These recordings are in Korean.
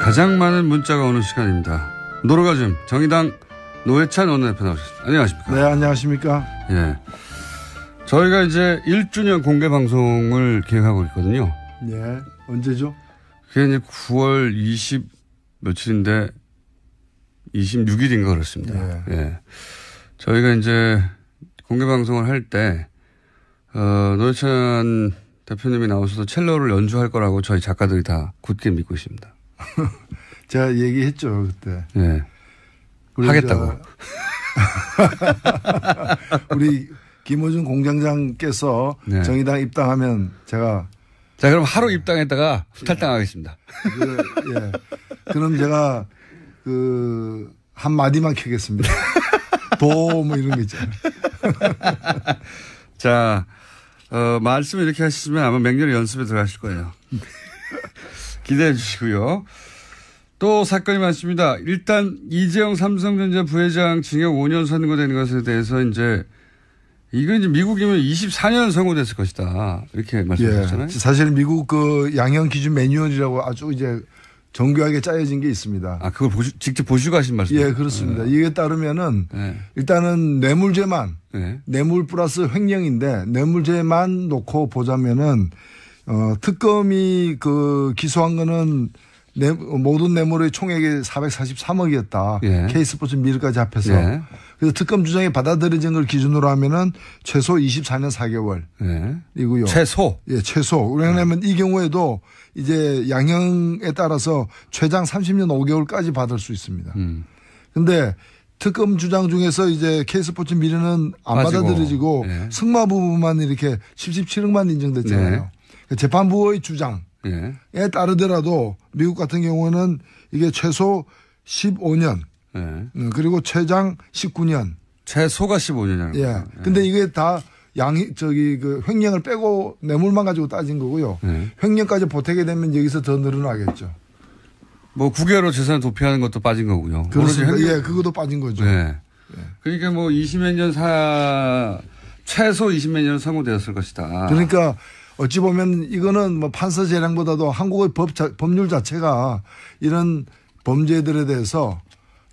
가장 많은 문자가 오는 시간입니다. 노르가즘 정의당 노회찬 원내대표 나오셨습니다. 안녕하십니까? 네, 안녕하십니까? 예. 저희가 이제 1주년 공개 방송을 계획하고 있거든요. 예. 언제죠? 그게 이제 9월 20 며칠인데 26일인가 그렇습니다. 예. 예. 저희가 이제 공개 방송을 할 때, 노회찬 대표님이 나오셔서 첼로를 연주할 거라고 저희 작가들이 다 굳게 믿고 있습니다. 제가 얘기했죠, 그때. 예. 하겠다고. 우리 김어준 공장장께서 네. 정의당 입당하면 제가. 자, 그럼 하루 입당했다가 탈당하겠습니다. 예. 그럼 제가 한 마디만 켜겠습니다. 뭐 이런 거 있잖아요. 자, 말씀을 이렇게 하시면 아마 맹렬히 연습에 들어가실 거예요. 기대해 주시고요. 또 사건이 많습니다. 일단 이재용 삼성전자 부회장 징역 5년 선고되는 것에 대해서 이제 이건 이제 미국이면 24년 선고됐을 것이다. 이렇게 말씀하셨잖아요. 예. 사실 미국 양형 기준 매뉴얼이라고 아주 이제 정교하게 짜여진 게 있습니다. 아, 그걸 직접 보시고 하신 말씀이에요? 예, 그렇습니다. 이게 따르면은 일단은 뇌물죄만 뇌물 플러스 횡령인데 뇌물죄만 놓고 보자면은 특검이 기소한 거는 모든 뇌물의 총액이 443억이었다. K스포츠 미르까지 합해서. 그래서 특검 주장이 받아들여진 걸 기준으로 하면은 최소 24년 4개월. 이고요. 최소? 예, 최소. 왜냐하면 이 경우에도 이제 양형에 따라서 최장 30년 5개월까지 받을 수 있습니다. 근데 특검 주장 중에서 이제 K스포츠 미르는 안 받아들여지고 승마 부분만 이렇게 77억만 인정됐잖아요. 재판부의 주장에 따르더라도 미국 같은 경우는 이게 최소 15년 그리고 최장 19년. 최소가 15년이라는 예. 거예요. 근데 이게 다 횡령을 빼고 뇌물만 가지고 따진 거고요. 횡령까지 보태게 되면 여기서 더 늘어나겠죠. 뭐 9개월로 재산 도피하는 것도 빠진 거고요. 그렇습니다. 예, 그것도 빠진 거죠. 네. 그러니까 뭐 20몇 년 최소 20몇 년 선고되었을 것이다. 그러니까 어찌 보면 이거는 뭐 판사 재량보다도 한국의 법률 자체가 이런 범죄들에 대해서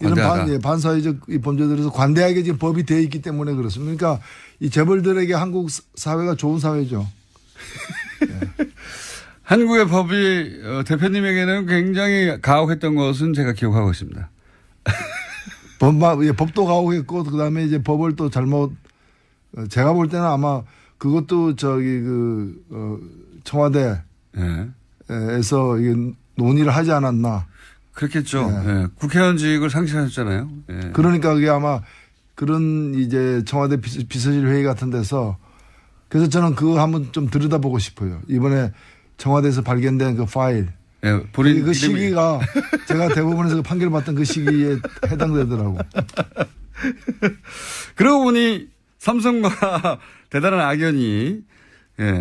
이런 반사회적 범죄들에 대해서 관대하게 지금 법이 되어 있기 때문에 그렇습니다. 그러니까 이 재벌들에게 한국 사회가 좋은 사회죠. 네. 한국의 법이 대표님에게는 굉장히 가혹했던 것은 제가 기억하고 있습니다. 법도 가혹했고 그다음에 이제 법을 또 잘못 제가 볼 때는 아마 그것도 청와대에서 이게 논의를 하지 않았나. 그렇겠죠. 네. 국회의원직을 상실하셨잖아요. 네. 그러니까 그게 아마 그런 이제 청와대 비서실 회의 같은 데서 그래서 저는 그거 한번 좀 들여다보고 싶어요. 이번에 청와대에서 발견된 그 파일. 네, 그 시기가 제가 대법원에서 판결받던 그 시기에 해당되더라고. 그러고 보니 삼성과 대단한 악연이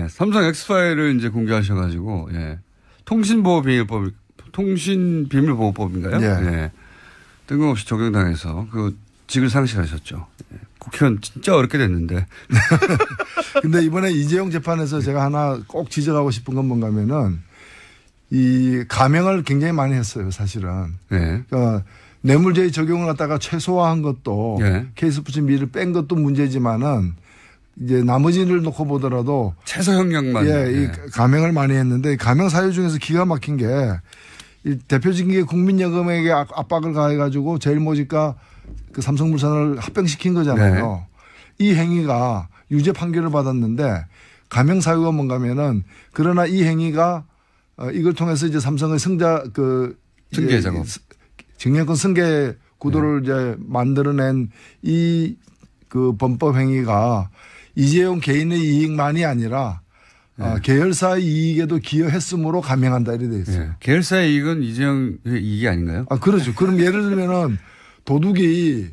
삼성 X파일을 이제 공개하셔가지고 통신비밀보호법인가요? 뜬금없이 적용당해서 그 직을 상실하셨죠. 국회의원 진짜 어렵게 됐는데. 근데 이번에 이재용 재판에서 제가 하나 꼭 지적하고 싶은 건 뭔가 하면은 이 감형을 굉장히 많이 했어요, 사실은. 그러니까 뇌물죄의 적용을 갖다가 최소화한 것도 K스포츠 미를 뺀 것도 문제지만은 이제 나머지를 놓고 보더라도 최소 형량만. 이 감형을 많이 했는데 감형 사유 중에서 기가 막힌 게 이 대표적인 게 국민연금에게 압박을 가해가지고 제일모직과 그 삼성물산을 합병시킨 거잖아요. 이 행위가 유죄 판결을 받았는데 감형 사유가 뭔가 하면은 그러나 이 행위가 이걸 통해서 이제 삼성의 승계 작업. 증여권 승계 구도를 이제 만들어낸 이 그 범법 행위가 이재용 개인의 이익만이 아니라 계열사의 이익에도 기여했으므로 감형한다 이래 돼 있어요. 계열사의 이익은 이재용의 이익이 아닌가요? 그렇죠. 그럼 예를 들면은 도둑이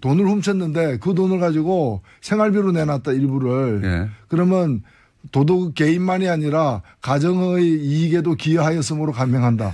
돈을 훔쳤는데 그 돈을 가지고 생활비로 내놨다 일부를. 그러면 도둑 개인만이 아니라 가정의 이익에도 기여하였으므로 감형한다.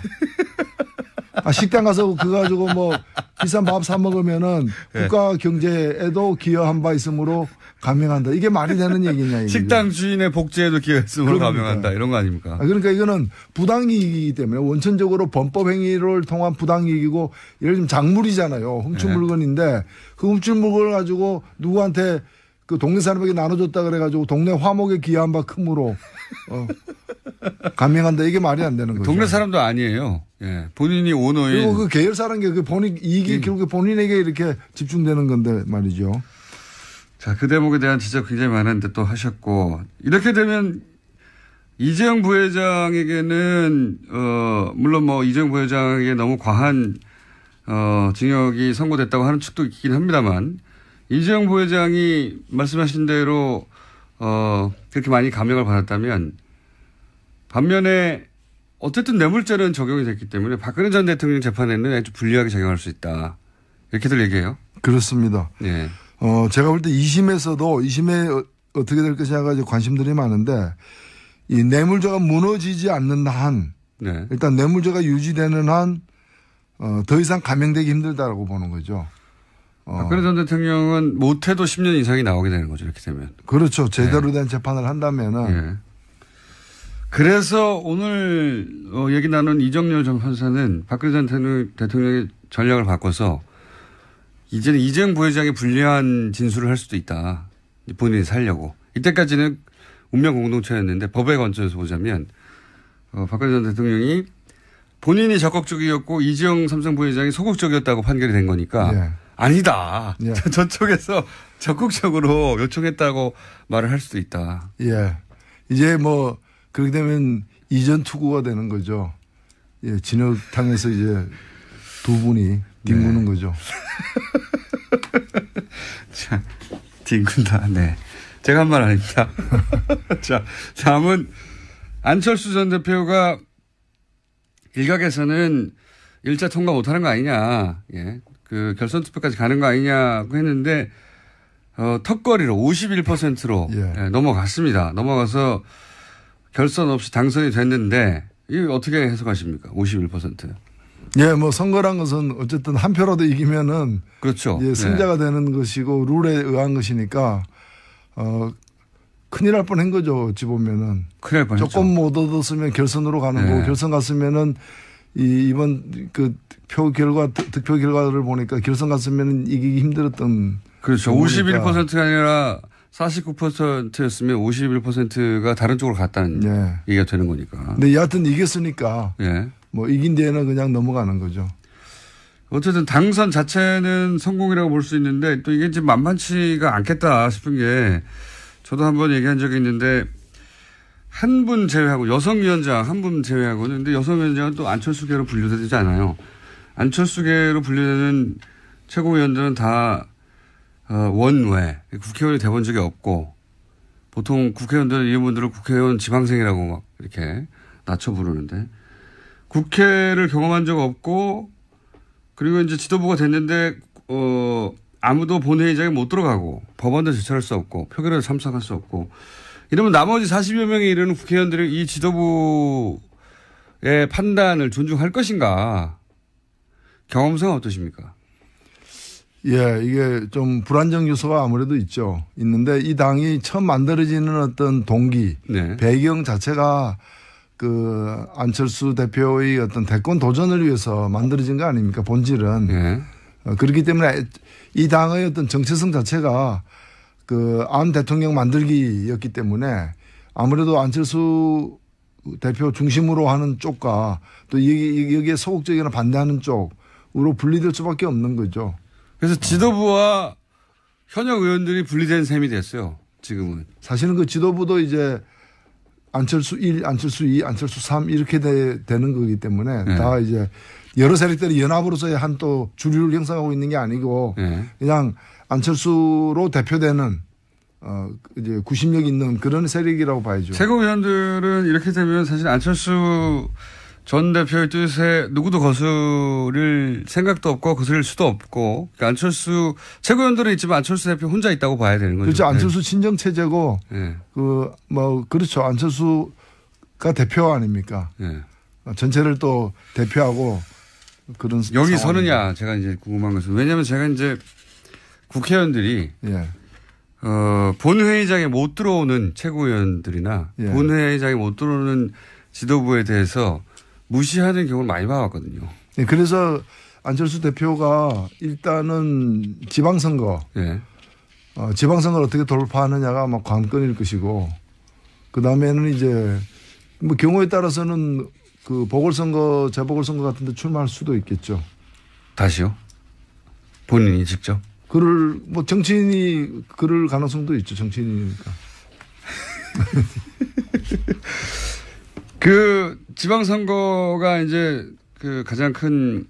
식당 가서 그거 가지고 뭐 비싼 밥 사 먹으면은 국가 경제에도 기여한 바 있으므로 감명한다. 이게 말이 되는 얘기냐. 이게. 식당 주인의 복지에도 기여했으므로 감명한다. 이런 거 아닙니까? 그러니까 이거는 부당이익이기 때문에 원천적으로 범법 행위를 통한 부당이익이고 예를 들면 작물이잖아요. 훔친 물건인데 그 훔친 물건을 가지고 누구한테 그 동네 사람에게 나눠줬다 그래가지고 동네 화목에 기여한 바 크므로 감명한다. 이게 말이 안 되는 거죠. 동네 사람도 아니에요. 예. 본인이 오너인. 그리고 그 계열사라는 게 그 본인 이익이 결국에 본인에게 이렇게 집중되는 건데 말이죠. 자, 그 대목에 대한 지적 굉장히 많은데 또 하셨고 이렇게 되면 이재용 부회장에게는 물론 뭐 이재용 부회장에게 너무 과한 징역이 선고됐다고 하는 측도 있긴 합니다만 이재용 부회장이 말씀하신 대로 그렇게 많이 감형을 받았다면 반면에 어쨌든 뇌물죄는 적용이 됐기 때문에 박근혜 전 대통령 재판에는 아주 불리하게 적용할 수 있다. 이렇게들 얘기해요. 그렇습니다. 예. 제가 볼 때 2심에서도 2심에 어떻게 될 것이냐가 관심들이 많은데 이 뇌물죄가 무너지지 않는 한 네. 일단 뇌물죄가 유지되는 한 더 이상 감형되기 힘들다라고 보는 거죠. 박근혜 전 대통령은 못해도 10년 이상이 나오게 되는 거죠. 이렇게 되면. 그렇죠. 제대로 된 재판을 한다면은. 예. 그래서 오늘 얘기 나눈 이정렬 전 판사는 박근혜 전 대통령의 전략을 바꿔서 이제는 이재용 부회장이 불리한 진술을 할 수도 있다. 본인이 살려고. 이때까지는 운명 공동체였는데 법에 관점에서 보자면 박근혜 전 대통령이 본인이 적극적이었고 이재용 삼성 부회장이 소극적이었다고 판결이 된 거니까 예. 아니다. 예. 저쪽에서 적극적으로 요청했다고 말을 할 수도 있다. 예. 이제 뭐 그렇게 되면 이전 투구가 되는 거죠. 예. 진흙탕에서 이제 두 분이 뒹구는 거죠. 자, 뒹군다. 네. 제가 한 말 아닙니다. 자, 다음은 안철수 전 대표가 일각에서는 일자 통과 못하는 거 아니냐. 예. 그 결선 투표까지 가는 거 아니냐고 했는데 턱걸이로 51%로 예. 넘어갔습니다. 넘어가서 결선 없이 당선이 됐는데 이거 어떻게 해석하십니까? 51%. 예, 뭐 선거란 것은 어쨌든 한 표라도 이기면은 그렇죠. 예, 승자가 되는 것이고 룰에 의한 것이니까 큰일 날 뻔한 거죠. 어찌 보면은 큰일 날 뻔했죠. 조금 못 얻었으면 결선으로 가는 거고 결선 갔으면은 이번 그 표 결과 득표 결과를 보니까 결선 갔으면 이기기 힘들었던. 그렇죠. 51%가 아니라 49%였으면 51%가 다른 쪽으로 갔다는 얘기가 되는 거니까. 근데 여하튼 이겼으니까 뭐 이긴 뒤에는 그냥 넘어가는 거죠. 어쨌든 당선 자체는 성공이라고 볼 수 있는데 또 이게 지금 만만치가 않겠다 싶은 게 저도 한번 얘기한 적이 있는데 한 분 제외하고 여성위원장 한 분 제외하고는 근데 여성위원장은 또 안철수계로 분류되지 않아요. 안철수계로 분류되는 최고위원들은 다 원외 국회의원이 돼본 적이 없고 보통 국회의원들은 이분들을 국회의원 지방생이라고 막 이렇게 낮춰 부르는데 국회를 경험한 적 없고 그리고 이제 지도부가 됐는데 아무도 본회의장에 못 들어가고 법원도 제출할 수 없고 표결에도 참석할 수 없고 이러면 나머지 40여 명이 이르는 국회의원들이 이 지도부의 판단을 존중할 것인가 경험상 어떠십니까? 예, 이게 좀 불안정 요소가 아무래도 있는데 이 당이 처음 만들어지는 어떤 동기, 배경 자체가 그 안철수 대표의 어떤 대권 도전을 위해서 만들어진 거 아닙니까? 본질은. 그렇기 때문에 이 당의 어떤 정체성 자체가 그 안 대통령 만들기였기 때문에 아무래도 안철수 대표 중심으로 하는 쪽과 또 여기에 소극적이나 반대하는 쪽으로 분리될 수밖에 없는 거죠. 그래서 지도부와 현역 의원들이 분리된 셈이 됐어요. 지금은. 사실은 그 지도부도 이제 안철수 1, 안철수 2, 안철수 3 이렇게 되는 거기 때문에 다 이제 여러 세력들이 연합으로서의 한 또 주류를 형성하고 있는 게 아니고 그냥 안철수로 대표되는 이제 구심력 있는 그런 세력이라고 봐야죠. 최고위원들은 이렇게 되면 사실 안철수 전 대표의 뜻에 누구도 거스릴 생각도 없고 거스릴 수도 없고 그러니까 안철수 최고위원들은 있지만 안철수 대표 혼자 있다고 봐야 되는 거죠. 그렇죠. 안철수 친정 체제고 그 뭐 그렇죠. 안철수가 대표 아닙니까? 전체를 또 대표하고 그런 여기 서느냐 제가 이제 궁금한 것은 왜냐하면 제가 이제 국회의원들이 예. 본회의장에 못 들어오는 최고위원들이나 예. 본회의장에 못 들어오는 지도부에 대해서 무시하는 경우를 많이 봐왔거든요. 예. 그래서 안철수 대표가 일단은 지방선거, 예. 지방선거를 어떻게 돌파하느냐가 아마 관건일 것이고, 그 다음에는 이제 뭐 경우에 따라서는 그 보궐선거, 재보궐선거 같은 데 출마할 수도 있겠죠. 다시요? 본인이 직접? 뭐 정치인이 그럴 가능성도 있죠. 정치인이니까. 그 지방선거가 이제 그 가장 큰,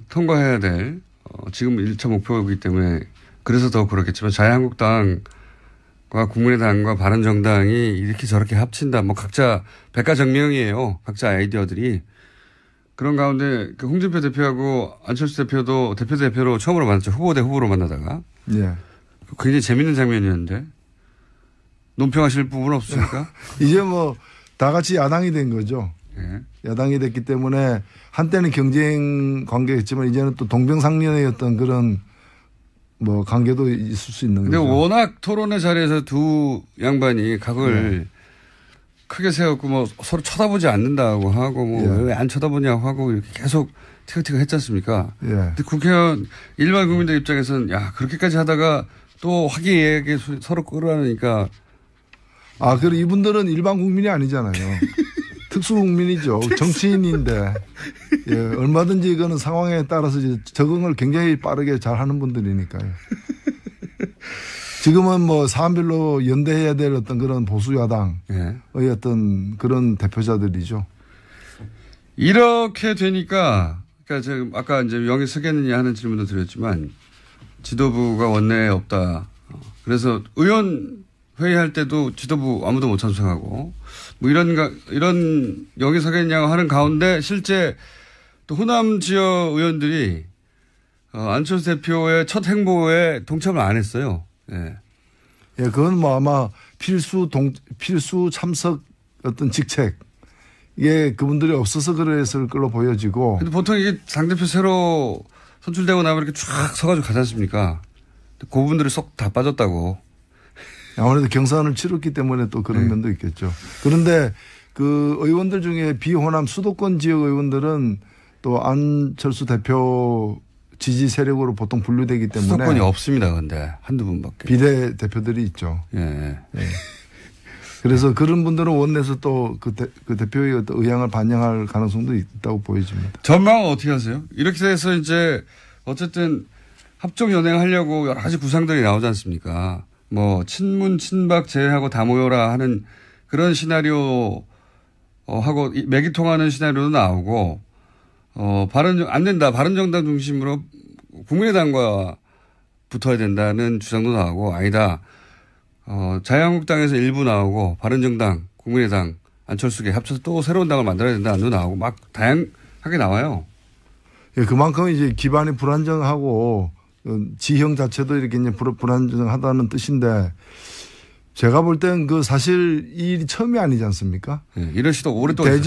통과해야 될, 지금 1차 목표이기 때문에 그래서 더 그렇겠지만 자유한국당과 국민의당과 바른정당이 이렇게 저렇게 합친다. 뭐 각자 백가정명이에요. 각자 아이디어들이. 그런 가운데 그 홍준표 대표하고 안철수 대표도 대표로 처음으로 만났죠. 후보 대 후보로 만나다가. 예. 굉장히 재밌는 장면이었는데. 논평하실 부분 없습니까? 이제 뭐 다 같이 야당이 된 거죠. 예. 야당이 됐기 때문에 한때는 경쟁 관계였지만 이제는 또 동병상련의 어떤 그런 뭐 관계도 있을 수 있는 근데 거죠. 워낙 토론의 자리에서 두 양반이 각을 크게 세웠고 뭐 서로 쳐다보지 않는다고 하고 뭐 왜 안 쳐다보냐고 하고 이렇게 계속 티격태격 했지 않습니까? 예. 근데 국회의원 일반 국민들 입장에서는 야 그렇게까지 하다가 또 화기애애하게 서로 끌어안으니까 그리고 이분들은 일반 국민이 아니잖아요. 특수 국민이죠. 정치인인데 예, 얼마든지 이거는 상황에 따라서 이제 적응을 굉장히 빠르게 잘 하는 분들이니까요. 지금은 뭐 사안별로 연대해야 될 어떤 그런 보수 야당의 어떤 그런 대표자들이죠. 이렇게 되니까 그러니까 지금 아까 이제 명예 서겠느냐 하는 질문도 드렸지만 지도부가 원내에 없다. 그래서 의원 회의할 때도 지도부 아무도 못 참석하고 뭐 이런 여기 서겠냐고 하는 가운데 실제 또 호남 지역 의원들이 안철수 대표의 첫 행보에 동참을 안 했어요. 예. 예, 그건 뭐 아마 필수 참석 어떤 직책 이게 그분들이 없어서 그랬을 걸로 보여지고. 근데 보통 이게 당대표 새로 선출되고 나면 이렇게 쫙 서가지고 가지 않습니까? 그 부분들이 쏙 다 빠졌다고. 아무래도 경선을 치렀기 때문에 또 그런 면도 있겠죠. 그런데 그 의원들 중에 비호남 수도권 지역 의원들은 또 안철수 대표 지지 세력으로 보통 분류되기 때문에. 수도권이 없습니다. 근데 한두 분밖에. 비례 대표들이 있죠. 예. 그래서 그런 분들은 원내에서 또 그 대표의 어떤 의향을 반영할 가능성도 있다고 보여집니다. 전망은 어떻게 하세요? 이렇게 돼서 이제 어쨌든 합종 연행하려고 여러 가지 구상들이 나오지 않습니까? 뭐 친문 친박 제외하고 다 모여라 하는 그런 시나리오 하고 맥이 통하는 시나리오도 나오고 안 된다. 바른정당 중심으로 국민의당과 붙어야 된다는 주장도 나오고 아니다. 자유한국당에서 일부 나오고 바른정당, 국민의당, 안철수계 합쳐서 또 새로운 당을 만들어야 된다는 도 나오고 막 다양하게 나와요. 예, 그만큼 이제 기반이 불안정하고 지형 자체도 이렇게 이제 불안정하다는 뜻인데 제가 볼 땐 그 사실 이 일이 처음이 아니지 않습니까? 예, 이런 시도 오랫동안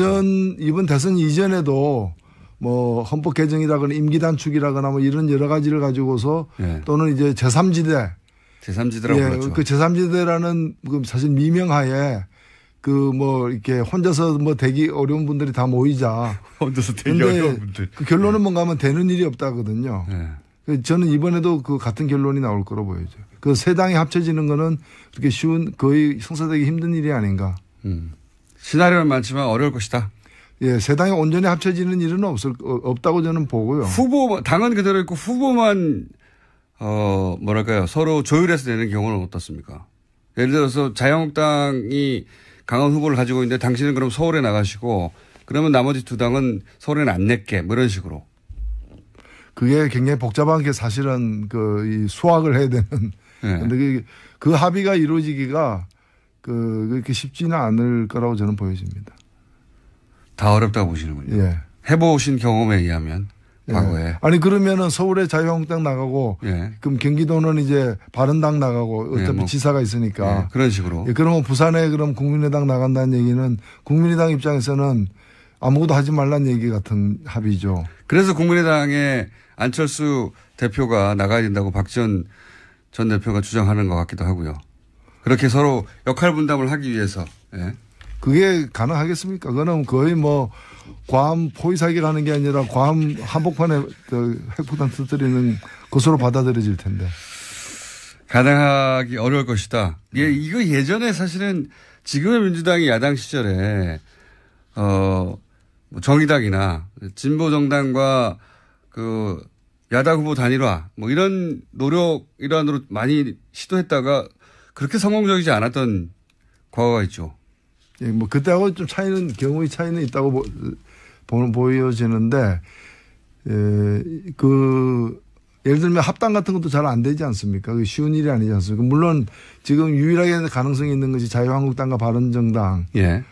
이번 대선 이전에도 뭐 헌법 개정이라거나 임기 단축이라거나 뭐 이런 여러 가지를 가지고서 또는 이제 제3지대. 제3지대라고 그랬죠. 그 제3지대라는 그 사실 미명하에 그 뭐 이렇게 혼자서 뭐 되기 어려운 분들이 다 모이자. 혼자서 되기 어려운 분들. 그 결론은 뭔가 하면 되는 일이 없다거든요. 저는 이번에도 그 같은 결론이 나올 거로 보여져요. 그 세 당이 합쳐지는 거는 그렇게 쉬운 거의 성사되기 힘든 일이 아닌가. 시나리오는 많지만 어려울 것이다. 예, 세 당이 온전히 합쳐지는 일은 없다고 저는 보고요. 당은 그대로 있고 후보만 뭐랄까요 서로 조율해서 내는 경우는 어떻습니까? 예를 들어서 자유한국당이 강한 후보를 가지고 있는데 당신은 그럼 서울에 나가시고 그러면 나머지 두 당은 서울에는 안 낼게 뭐 이런 식으로. 그게 굉장히 복잡한 게 사실은 이 수학을 해야 되는. 그런데 그 합의가 이루어지기가 그렇게 쉽지는 않을 거라고 저는 보여집니다. 다 어렵다고 보시는군요. 예. 해보신 경험에 의하면 과거에. 아니 그러면은 서울에 자유한국당 나가고 그럼 경기도는 이제 바른당 나가고 어차피 지사가 있으니까 그런 식으로. 그러면 부산에 그럼 국민의당 나간다는 얘기는 국민의당 입장에서는 아무것도 하지 말란 얘기 같은 합의죠. 그래서 국민의당의 안철수 대표가 나가야 된다고 박지원 전 대표가 주장하는 것 같기도 하고요. 그렇게 서로 역할 분담을 하기 위해서. 예. 그게 가능하겠습니까? 그거는 거의 뭐 괌 포위사기를 하는 게 아니라 괌 한복판에 핵폭탄 터뜨리는 것으로 받아들여질 텐데. 가능하기 어려울 것이다. 예, 이거 예전에 사실은 지금의 민주당이 야당 시절에 정의당이나 진보정당과 그 야당 후보 단일화 뭐 이런 노력 일환으로 많이 시도했다가 그렇게 성공적이지 않았던 과거가 있죠. 예, 뭐 그때하고 좀 경우의 차이는 있다고 보여지는데, 예를 들면 합당 같은 것도 잘 안 되지 않습니까? 그게 쉬운 일이 아니지 않습니까? 물론 지금 유일하게 가능성이 있는 것이 자유한국당과 바른정당의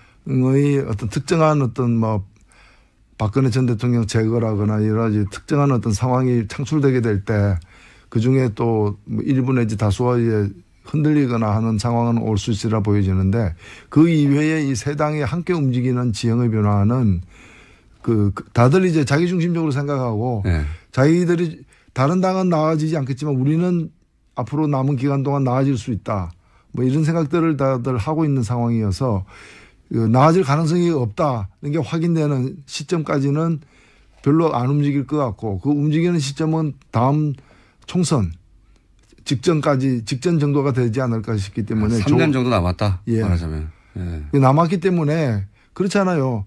어떤 특정한 어떤 뭐 박근혜 전 대통령 제거라거나 여러 가지 특정한 어떤 상황이 창출되게 될 때 그중에 또 일부 내지 다수가 이제 흔들리거나 하는 상황은 올 수 있으리라 보여지는데 그 이외에 이 세 당이 함께 움직이는 지형의 변화는 다들 이제 자기중심적으로 생각하고 자기들이 다른 당은 나아지지 않겠지만 우리는 앞으로 남은 기간 동안 나아질 수 있다. 뭐 이런 생각들을 다들 하고 있는 상황이어서 나아질 가능성이 없다는 게 확인되는 시점까지는 별로 안 움직일 것 같고 그 움직이는 시점은 다음 총선 직전 정도가 되지 않을까 싶기 때문에 3년 정도 남았다. 예. 말하자면. 예. 남았기 때문에 그렇잖아요.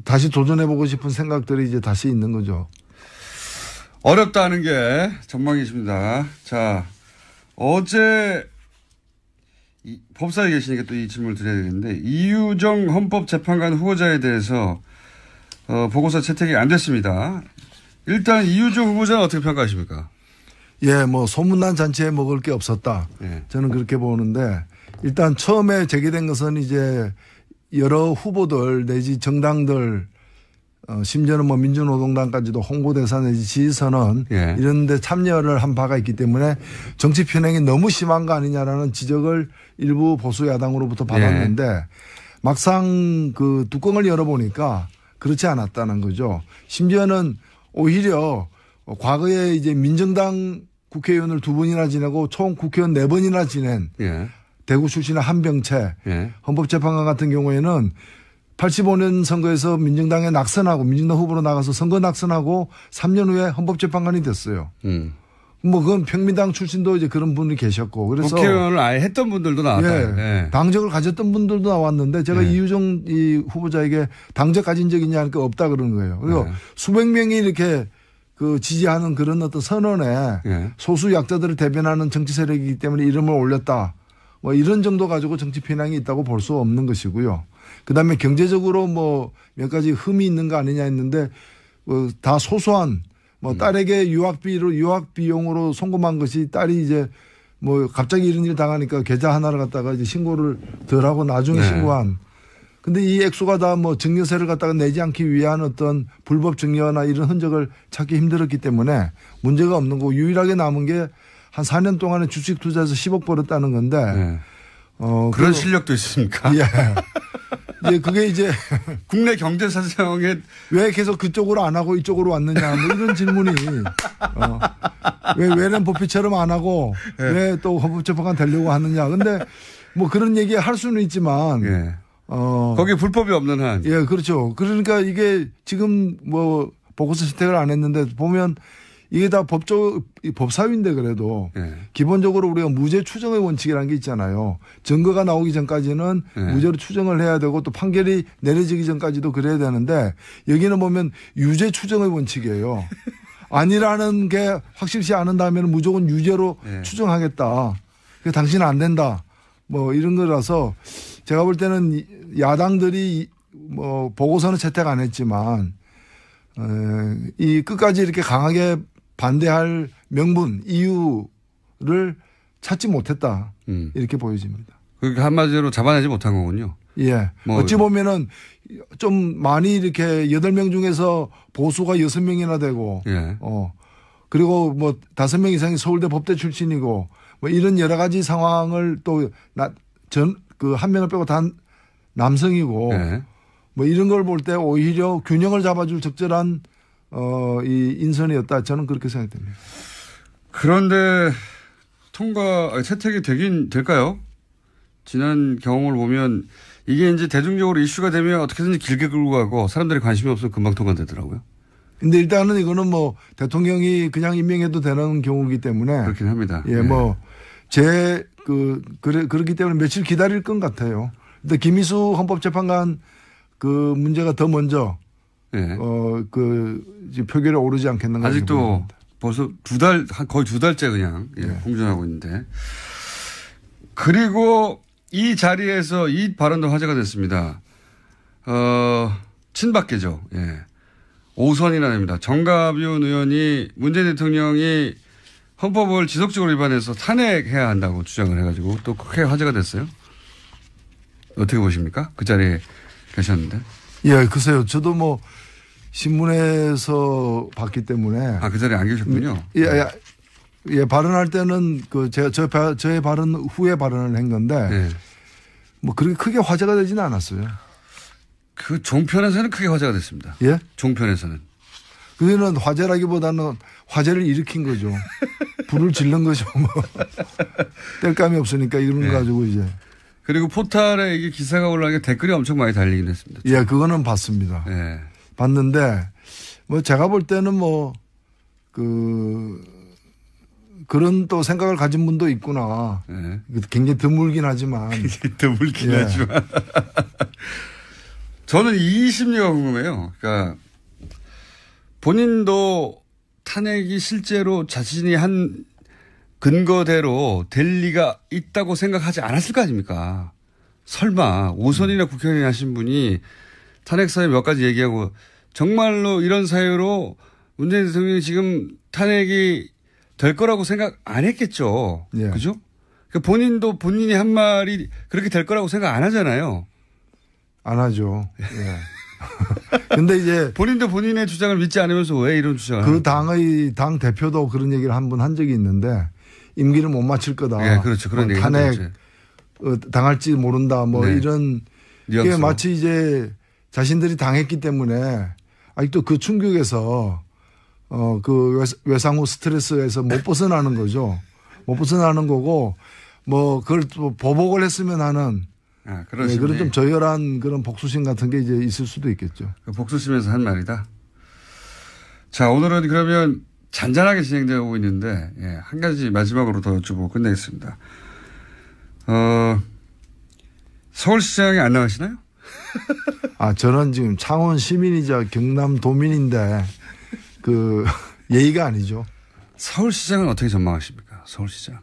다시 도전해보고 싶은 생각들이 이제 다시 있는 거죠. 어렵다는 게 전망이십니다. 자, 어제 법사에 계시니까 또 이 질문을 드려야 되겠는데 이유정 헌법재판관 후보자에 대해서 보고서 채택이 안 됐습니다. 일단 이유정 후보자는 어떻게 평가하십니까? 예, 뭐 소문난 잔치에 먹을 게 없었다. 예. 저는 그렇게 보는데 일단 처음에 제기된 것은 이제 여러 후보들 내지 정당들 심지어는 뭐 민주노동당까지도 홍보대사 내지 지지선언 예. 이런 데 참여를 한 바가 있기 때문에 정치 편향이 너무 심한 거 아니냐라는 지적을 일부 보수 야당으로부터 받았는데 예. 막상 그 뚜껑을 열어보니까 그렇지 않았다는 거죠. 심지어는 오히려 과거에 이제 민정당 국회의원을 2번이나 지내고 총 국회의원 4번이나 지낸 예. 대구 출신의 한병채 예. 헌법재판관 같은 경우에는 85년 선거에서 민정당에 낙선하고 민정당 후보로 나가서 선거 낙선하고 3년 후에 헌법재판관이 됐어요. 뭐 그건 평민당 출신도 이제 그런 분이 계셨고 그래서 국회의원을 아예 했던 분들도 나왔다. 예. 예. 당적을 가졌던 분들도 나왔는데 제가 이유정 이 후보자에게 당적 가진 적 있냐 하니까 없다 그러는 거예요. 그리고 수백 명이 이렇게 지지하는 그런 어떤 선언에 소수 약자들을 대변하는 정치 세력이기 때문에 이름을 올렸다. 뭐 이런 정도 가지고 정치 편향이 있다고 볼 수 없는 것이고요. 그다음에 경제적으로 뭐 몇 가지 흠이 있는 거 아니냐 했는데 다 소소한 뭐 딸에게 유학 비용으로 송금한 것이 딸이 이제 뭐 갑자기 이런 일 당하니까 계좌 하나를 갖다가 이제 신고를 덜 하고 나중에 신고한. 근데 이 액수가 다 뭐 증여세를 갖다가 내지 않기 위한 어떤 불법 증여나 이런 흔적을 찾기 힘들었기 때문에 문제가 없는 거고 유일하게 남은 게 한 4년 동안에 주식 투자해서 10억 벌었다는 건데. 그런 실력도 있습니까? 예. 예, 그게 이제 국내 경제 사정에 왜 계속 그쪽으로 안 하고 이쪽으로 왔느냐 뭐 이런 질문이 왜 렌버핏처럼 안 하고 왜 또 헌법재판관 되려고 하느냐. 근데 뭐 그런 얘기 할 수는 있지만 거기 불법이 없는 한. 예, 그렇죠. 그러니까 이게 지금 뭐 보고서 채택을 안 했는데 보면 이게 다 법사위인데 그래도 기본적으로 우리가 무죄 추정의 원칙이라는 게 있잖아요. 증거가 나오기 전까지는 무죄로 추정을 해야 되고 또 판결이 내려지기 전까지도 그래야 되는데 여기는 보면 유죄 추정의 원칙이에요. 아니라는 게 확실시 않은 다음에는 무조건 유죄로 추정하겠다. 당신은 안 된다. 뭐 이런 거라서 제가 볼 때는 야당들이 뭐 보고서는 채택 안 했지만 이 끝까지 이렇게 강하게 반대할 명분, 이유를 찾지 못했다. 이렇게 보여집니다. 그게 한마디로 잡아내지 못한 거군요. 예. 뭐 어찌 보면은 좀 많이 이렇게 8명 중에서 보수가 6명이나 되고, 그리고 뭐 5명 이상이 서울대 법대 출신이고, 뭐 이런 여러 가지 상황을 또 한 명을 빼고 다 남성이고 네. 뭐 이런 걸 볼 때 오히려 균형을 잡아줄 적절한 이 인선이었다. 저는 그렇게 생각됩니다. 그런데 채택이 되긴 될까요? 지난 경험을 보면 이게 이제 대중적으로 이슈가 되면 어떻게든지 길게 끌고 가고 사람들이 관심이 없으면 금방 통과되더라고요. 근데 일단은 이거는 뭐 대통령이 그냥 임명해도 되는 경우이기 때문에. 그렇긴 합니다. 예, 뭐 그렇기 때문에 며칠 기다릴 것 같아요. 근데 김희수 헌법재판관 그 문제가 더 먼저 네. 이제 표결에 오르지 않겠는가. 아직도 벌써 거의 두 달째 그냥 공전하고 있는데. 그리고 이 자리에서 이 발언도 화제가 됐습니다. 친박계죠. 예. 오선이라입니다. 정가윤 의원이 문재인 대통령이 헌법을 지속적으로 위반해서 탄핵해야 한다고 주장을 해가지고 또 크게 화제가 됐어요. 어떻게 보십니까? 그 자리에 계셨는데. 예, 글쎄요. 저도 뭐 신문에서 봤기 때문에. 그 자리에 안 계셨군요. 예, 발언할 때는 저의 발언 후에 발언을 한 건데. 네. 뭐 그렇게 크게 화제가 되지는 않았어요. 그 종편에서는 크게 화제가 됐습니다. 예? 종편에서는. 그거는 화제라기보다는 화제를 일으킨 거죠. 불을 질른 거죠. 뭐. 뗄감이 없으니까 이런 거 가지고 이제. 그리고 포탈에 이게 기사가 올라가게 댓글이 엄청 많이 달리긴 했습니다. 예, 그거는 봤습니다. 예. 봤는데 뭐 제가 볼 때는 그런 또 생각을 가진 분도 있구나. 예. 굉장히 드물긴 하지만. 하지만. 저는 이 심리가 궁금해요. 그러니까 본인도 탄핵이 실제로 자신이 한 근거대로 될 리가 있다고 생각하지 않았을 거 아닙니까? 설마 오선이나 국회의원 하신 분이 탄핵 사유 몇 가지 얘기하고 정말로 이런 사유로 문재인 대통령이 지금 탄핵이 될 거라고 생각 안 했겠죠. 예. 그죠? 그러니까 본인도 본인이 한 말이 그렇게 될 거라고 생각 안 하잖아요. 안 하죠. 예. 근데 이제 본인도 본인의 주장을 믿지 않으면서 왜 이런 주장을? 그 당 대표도 그런 얘기를 한 번 한 적이 있는데 임기를 못 마칠 거다. 예, 그렇죠. 그런 얘기 탄핵 당할지 모른다. 뭐 이런 게 마치 이제 자신들이 당했기 때문에 아직도 그 충격에서 그 외상후 스트레스에서 못 벗어나는 거죠. 못 벗어나는 거고 뭐 그걸 또 보복을 했으면 하는. 그런 좀 저열한 그런 복수심 같은 게 이제 있을 수도 있겠죠. 복수심에서 한 말이다. 자, 오늘은 그러면 잔잔하게 진행되고 있는데, 한 가지 마지막으로 더 여쭤보고 끝내겠습니다. 서울시장이 안 나가시나요? 저는 지금 창원 시민이자 경남 도민인데, 예의가 아니죠. 서울시장은 어떻게 전망하십니까? 서울시장.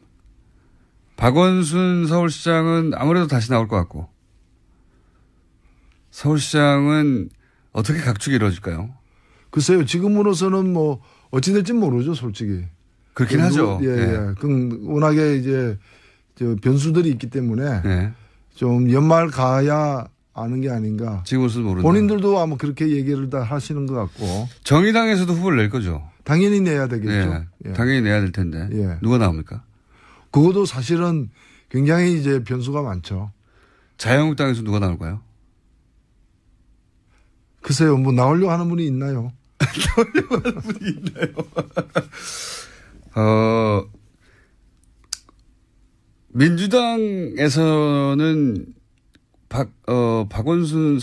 박원순 서울시장은 아무래도 다시 나올 것 같고 서울시장은 어떻게 각축이 이루어질까요? 글쎄요. 지금으로서는 뭐 어찌 될지 모르죠. 솔직히. 그렇긴 하죠. 예. 워낙에 이제 변수들이 있기 때문에 좀 연말 가야 아는 게 아닌가. 지금으로서는 모른다. 본인들도 아마 그렇게 얘기를 다 하시는 것 같고. 정의당에서도 후보를 낼 거죠. 당연히 내야 되겠죠. 당연히 내야 될 텐데. 누가 나옵니까? 그것도 사실은 굉장히 이제 변수가 많죠. 자유한국당에서 누가 나올까요? 글쎄요, 뭐 나오려고 하는 분이 있나요? 나오려고 하는 분이 있나요? 민주당에서는 박원순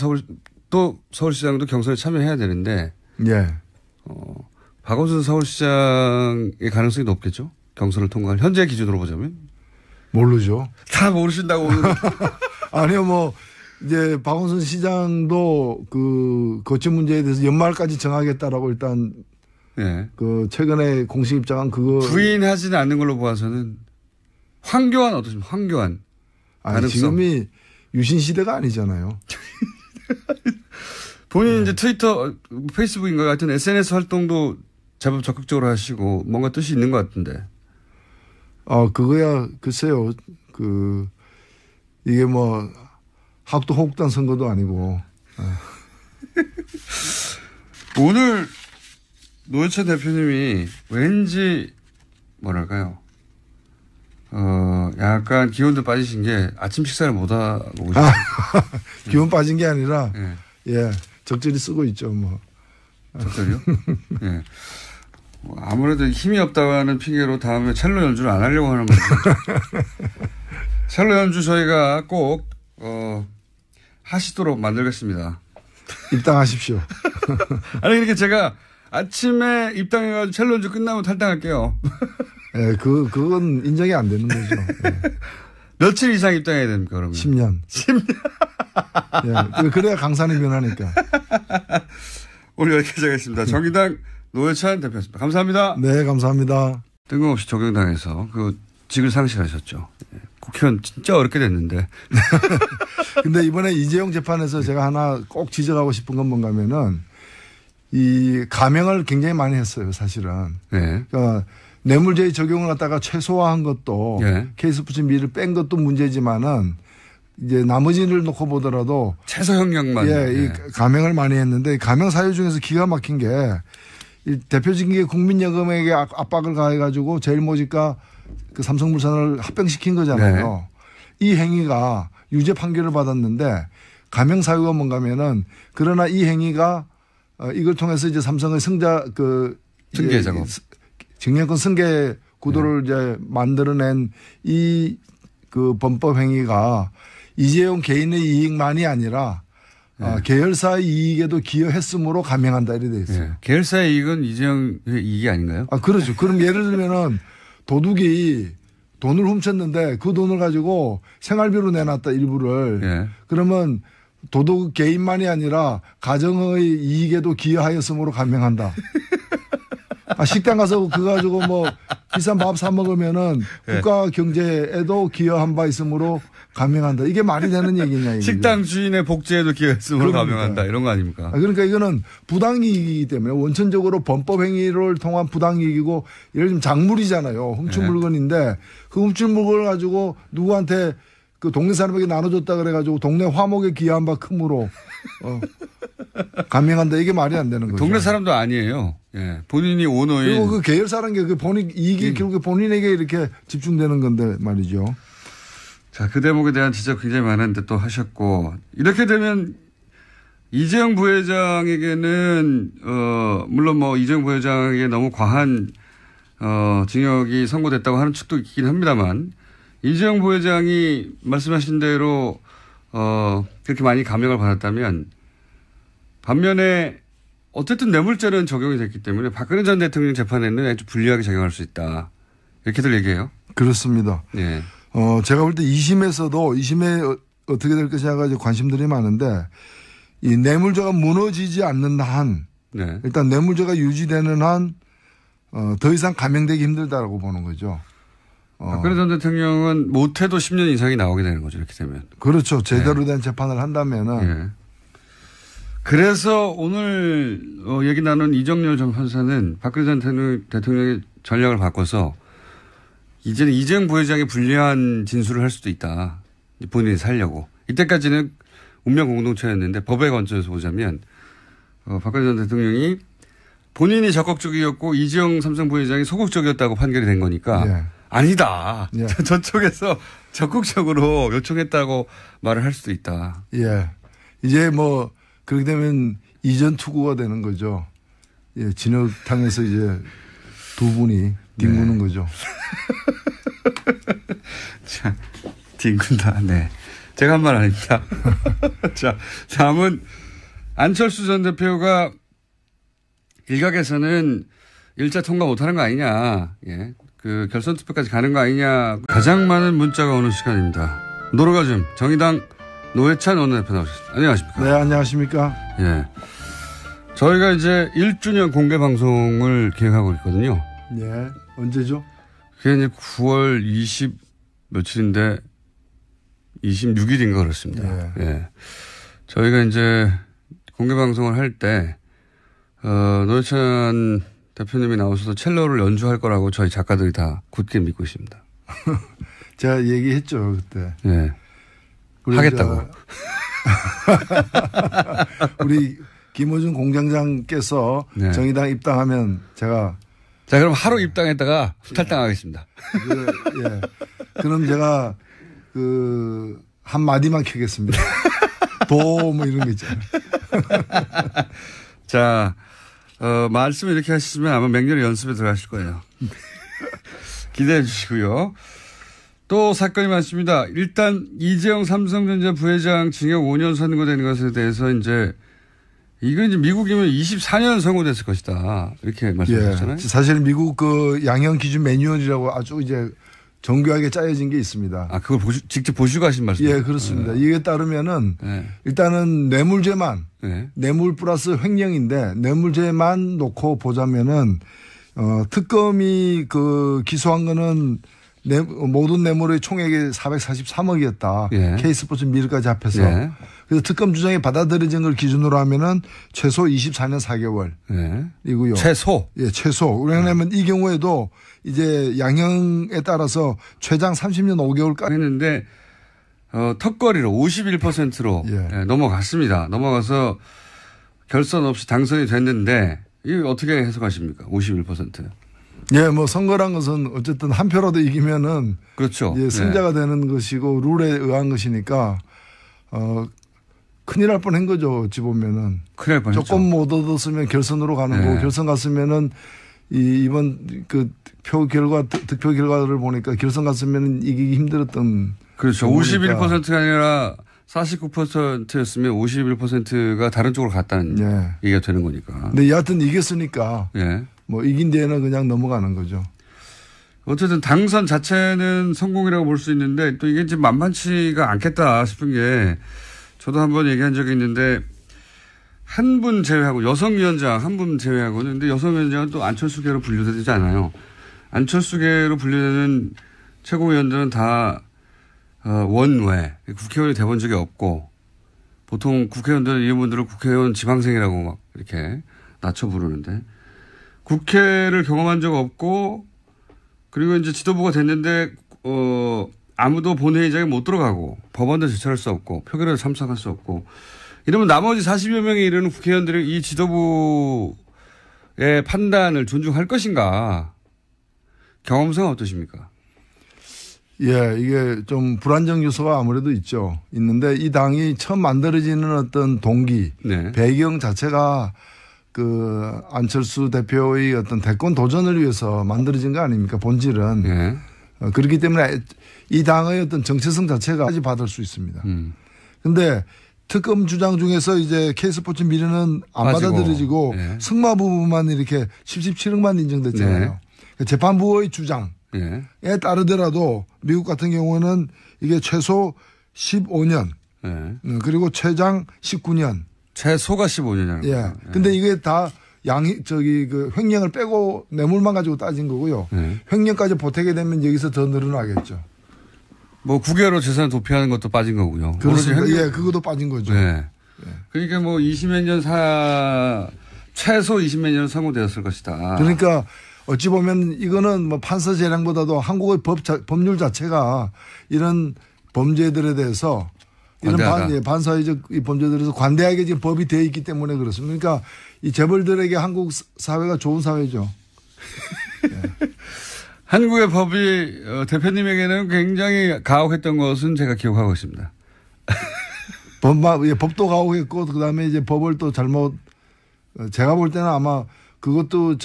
서울시장도 경선에 참여해야 되는데. 박원순 서울시장의 가능성이 높겠죠? 경선을 통과할 현재 기준으로 보자면 모르죠. 다 모르신다고. 아니요, 뭐 이제 박원순 시장도 그 거취 문제에 대해서 연말까지 정하겠다라고 일단 그 최근에 공식 입장한 그거 부인하지는 않는 걸로 봐서는 황교안 어떠십니까? 황교안. 지금이 유신 시대가 아니잖아요. 본인 이제 트위터, 페이스북인가 하여튼 SNS 활동도 제법 적극적으로 하시고 뭔가 뜻이 있는 것 같은데. 그거야, 글쎄요. 이게 뭐, 학도 호국단 선거도 아니고. 오늘 노회찬 대표님이 왠지, 뭐랄까요. 약간 기온도 빠지신 게 아침 식사를 못 하고 오셨어요. 기온 빠진 게 아니라, 예. 예, 적절히 쓰고 있죠, 뭐. 적절히요? 예. 아무래도 힘이 없다는 핑계로 다음에 첼로 연주를 안 하려고 하는 거죠. 첼로 연주 저희가 꼭, 하시도록 만들겠습니다. 입당하십시오. 아니, 이렇게 제가 아침에 입당해가지고 첼로 연주 끝나면 탈당할게요. 예, 그건 인정이 안 되는 거죠. 예. 며칠 이상 입당해야 됩니까, 그러면? 10년. 10년. 예, 그래야 강산이 변하니까. 오늘 여기까지 하겠습니다. 정의당 노회찬 대표였습니다. 감사합니다. 네, 감사합니다. 뜬금없이 적용당해서 그 직을 상실하셨죠. 국회의원 진짜 어렵게 됐는데. 근데 이번에 이재용 재판에서 제가 하나 꼭 지적하고 싶은 건 뭔가 하면은 이 감형을 굉장히 많이 했어요, 사실은. 네. 그러니까 뇌물죄의 적용을 갖다가 최소화한 것도 네. 케이스포츠 미를 뺀 것도 문제지만은 이제 나머지를 놓고 보더라도 최소 형량만. 예, 이 감형을 많이 했는데 감형 사유 중에서 기가 막힌 게 이 대표적인 게 국민연금에게 압박을 가해가지고 제일모직과 그 삼성물산을 합병시킨 거잖아요. 네. 이 행위가 유죄 판결을 받았는데 감형 사유가 뭔가 하면은 그러나 이 행위가 이걸 통해서 이제 삼성의 승계 작업. 증여권 승계 구도를 이제 만들어낸 이 그 범법 행위가 이재용 개인의 이익만이 아니라 계열사의 이익에도 기여했으므로 감형한다 이렇게 돼 있어요. 계열사의 이익은 이재용의 이익이 아닌가요? 그렇죠. 그럼 예를 들면은 도둑이 돈을 훔쳤는데 그 돈을 가지고 생활비로 내놨다 일부를. 그러면 도둑 개인만이 아니라 가정의 이익에도 기여하였으므로 감형한다. 식당 가서 그거 가지고 뭐 비싼 밥 사 먹으면은 국가 경제에도 기여한 바 있으므로 감형한다. 이게 말이 되는 얘기냐 이게. 식당 주인의 복지에도 기여했으므로 감형한다. 이런 거 아닙니까? 그러니까 이거는 부당이익이기 때문에 원천적으로 범법 행위를 통한 부당이익이고 예를 들면 작물이잖아요. 훔친 물건인데 그 훔친 물건을 가지고 누구한테 그 동네 사람에게 나눠줬다 그래가지고 동네 화목에 기여한 바 크므로 감형한다. 이게 말이 안 되는 거죠. 동네 사람도 아니에요. 본인이 오너인. 그리고 그 계열사라는 게 그 본인 이익이 결국 본인에게 이렇게 집중되는 건데 말이죠. 자, 그 대목에 대한 지적 굉장히 많은데 또 하셨고 이렇게 되면 이재용 부회장에게는 물론 뭐 이재용 부회장에게 너무 과한 징역이 선고됐다고 하는 측도 있긴 합니다만 이재용 부회장이 말씀하신 대로 그렇게 많이 감형을 받았다면 반면에 어쨌든 뇌물죄는 적용이 됐기 때문에 박근혜 전 대통령 재판에는 아주 불리하게 적용할 수 있다. 이렇게들 얘기해요. 그렇습니다. 예. 제가 볼 때 2심에 어떻게 될 것이냐 가지고 관심들이 많은데 이 뇌물죄가 무너지지 않는 한 일단 뇌물죄가 유지되는 한 더 이상 감형되기 힘들다라고 보는 거죠. 박근혜 전 대통령은 못해도 10년 이상이 나오게 되는 거죠. 이렇게 되면. 그렇죠. 제대로 된 재판을 한다면은. 그래서 오늘 얘기 나눈 이정열 전 판사는 박근혜 전 대통령의 전략을 바꿔서 이제는 이재용 부회장이 불리한 진술을 할 수도 있다. 본인이 살려고. 이때까지는 운명 공동체였는데 법의 관점에서 보자면 박근혜 전 대통령이 본인이 적극적이었고 이재용 삼성 부회장이 소극적이었다고 판결이 된 거니까 아니다. 저쪽에서 적극적으로 요청했다고 말을 할 수도 있다. 예. 이제 뭐 그렇게 되면 이전 투구가 되는 거죠. 예, 진흙탕에서 이제 두 분이 뒹구는 거죠. 자, 뒹군다. 네. 제가 한 말 아닙니다. 자, 다음은 안철수 전 대표가 일각에서는 1차 통과 못하는 거 아니냐. 예. 그 결선 투표까지 가는 거 아니냐. 가장 많은 문자가 오는 시간입니다. 노르가즘 정의당 노회찬 원내대표 나오셨습니다. 안녕하십니까. 네, 안녕하십니까. 예. 저희가 이제 1주년 공개 방송을 계획하고 있거든요. 예. 언제죠? 그게 이제 9월 20 며칠인데 26일인가 그렇습니다. 예. 저희가 이제 공개 방송을 할 때, 노회찬 대표님이 나오셔서 첼로를 연주할 거라고 저희 작가들이 다 굳게 믿고 있습니다. 제가 얘기했죠, 그때. 예. 하겠다고. 우리 김호준 공장장께서 정의당 입당하면 제가. 자, 그럼 하루 입당했다가 탈당하겠습니다. 그럼 제가 한 마디만 켜겠습니다. 도 뭐 이런 거 있잖아요. 자, 말씀을 이렇게 하시면 아마 맹렬히 연습에 들어가실 거예요. 기대해 주시고요. 또 사건이 많습니다. 일단 이재용 삼성전자 부회장 징역 5년 선고된 것에 대해서 이제 이건 이제 미국이면 24년 선고됐을 것이다. 이렇게 말씀하셨잖아요. 예, 사실 미국 양형 기준 매뉴얼이라고 아주 이제 정교하게 짜여진 게 있습니다. 아, 그걸 직접 보시고 하신 말씀이에요? 예, 그렇습니다. 이게 따르면은 일단은 뇌물죄만 뇌물 플러스 횡령인데 뇌물죄만 놓고 보자면은 특검이 기소한 거는 모든 뇌물의 총액이 443억이었다. K스포츠 미르까지 합해서. 그래서 특검 주장이 받아들여진 걸 기준으로 하면은 최소 24년 4개월. 이고요. 최소? 예, 최소. 왜냐하면 이 경우에도 이제 양형에 따라서 최장 30년 5개월까지 했는데, 턱걸이로 51%로 넘어갔습니다. 넘어가서 결선 없이 당선이 됐는데, 이거 어떻게 해석하십니까? 51%. 예, 뭐 선거란 것은 어쨌든 한 표라도 이기면은 그렇죠. 예, 승자가 되는 것이고 룰에 의한 것이니까 큰일 날 뻔한 거죠. 어찌 보면은. 큰일 날 뻔했죠. 조금 못 얻었으면 결선으로 가는 거고 결선 갔으면은 이번 득표 결과를 보니까 결선 갔으면 이기기 힘들었던. 그렇죠. 51%가 아니라 49%였으면 51%가 다른 쪽으로 갔다는 얘기가 되는 거니까. 근데 여하튼 이겼으니까 뭐 이긴 데에는 그냥 넘어가는 거죠. 어쨌든 당선 자체는 성공이라고 볼 수 있는데 또 이게 지금 만만치가 않겠다 싶은 게 저도 한번 얘기한 적이 있는데 한 분 제외하고 여성위원장 한 분 제외하고는 근데 여성위원장은 또 안철수계로 분류되지 않아요. 안철수계로 분류되는 최고위원들은 다 원외 국회의원이 돼본 적이 없고 보통 국회의원들은 이런 분들을 국회의원 지방생이라고 막 이렇게 낮춰 부르는데 국회를 경험한 적 없고 그리고 이제 지도부가 됐는데 아무도 본회의장에 못 들어가고 법안도 제출할 수 없고 표결에 참석할 수 없고 이러면 나머지 40여 명에 이르는 국회의원들이 이 지도부의 판단을 존중할 것인가 경험성은 어떠십니까? 예, 이게 좀 불안정 요소가 아무래도 있는데 이 당이 처음 만들어지는 어떤 동기, 배경 자체가 안철수 대표의 어떤 대권 도전을 위해서 만들어진 거 아닙니까? 본질은. 그렇기 때문에 이 당의 어떤 정체성 자체가 받을 수 있습니다. 근데 특검 주장 중에서 이제 K스포츠 미래는 안 받아들여지고 승마 부분만 이렇게 77억만 인정됐잖아요. 재판부의 주장에 따르더라도 미국 같은 경우는 이게 최소 15년 그리고 최장 19년. 최소가 15년이라는 거예요. 예. 근데 이게 다 횡령을 빼고 뇌물만 가지고 따진 거고요. 횡령까지 보태게 되면 여기서 더 늘어나겠죠. 뭐 국외로 재산 도피하는 것도 빠진 거고요. 그렇습니다. 예, 그것도 빠진 거죠. 그러니까 뭐 20몇 년 최소 20몇 년은 선고되었을 것이다. 그러니까 어찌 보면 이거는 뭐 판사 재량보다도 한국의 법률 자체가 이런 범죄들에 대해서 이런 반사회적 범죄들에서 관대하게 지금 법이 되어 있기 때문에 그렇습니다. 그러니까 이 재벌들에게 한국 사회가 좋은 사회죠. 한국의 법이 대표님에게는 굉장히 가혹했던 것은 제가 기억하고 있습니다. 법도 가혹했고 그다음에 이제 법을 또 잘못 제가 볼 때는 아마 그것도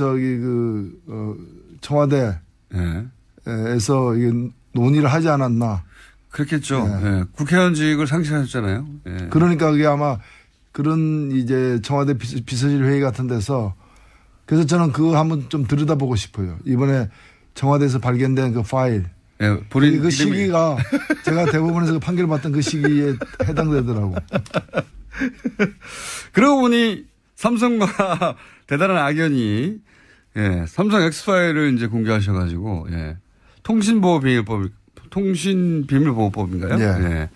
청와대에서 이게 논의를 하지 않았나. 그렇겠죠. 국회의원직을 상실하셨잖아요. 그러니까 그게 아마 그런 이제 청와대 비서실 회의 같은 데서 그래서 저는 그거 한번 좀 들여다보고 싶어요. 이번에 청와대에서 발견된 그 파일. 본인 그 시기가 제가 대법원에서 판결 받던 그 시기에 해당되더라고. 그러고 보니 삼성과 대단한 악연이 삼성 엑스파일을 이제 공개하셔가지고 통신비밀보호법인가요?